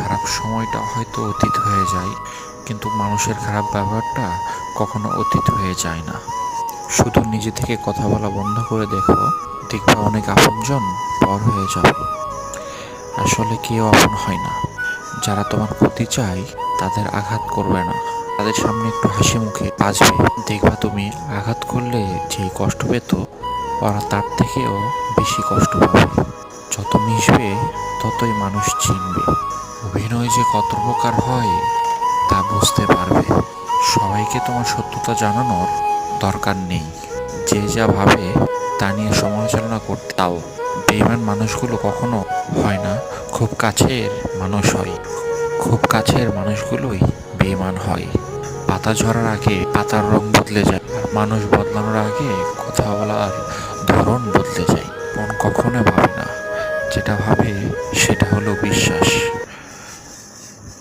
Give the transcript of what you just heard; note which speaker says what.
Speaker 1: খারাপ সময়টা হয়তো অতীত হয়ে যায়, কিন্তু মানুষের খারাপ ব্যবহারটা কখনো অতীত হয়ে যায় না। শুধু নিজে থেকে কথা বলা বন্ধ করে দেখো, দেখবে অনেক আপনজন পর হয়ে যাবে। আসলে কেউ আপন হয় না। যারা তোমার ক্ষতি চায় তাদের আঘাত করবে না, তাদের সামনে একটু হাসি মুখে বাঁচবে। দেখবা তুমি আঘাত করলে যেই কষ্ট পেত, ওরা তার থেকেও বেশি কষ্ট পাবে। যত মিশবে ততই মানুষ চিনবে। অভিনয় যে কত প্রকার হয় তা বুঝতে পারবে। সবাইকে তোমার সত্যতা জানানোর দরকার নেই। যে যা ভাবে তা নিয়ে সমালোচনা করতে তাও। বেঈমান মানুষগুলো কখনো হয় না, খুব কাছের মানুষ হয়। খুব কাছের মানুষগুলোই বেঈমান হয়। পাতা ঝরার আগে পাতার রং বদলে যায়, আর মানুষ বদলানোর আগে কথা বলার ধরন বদলে যায়। মন কখনো ভাবে না, যেটা ভাবে সেটা হলো বিশ্বাস।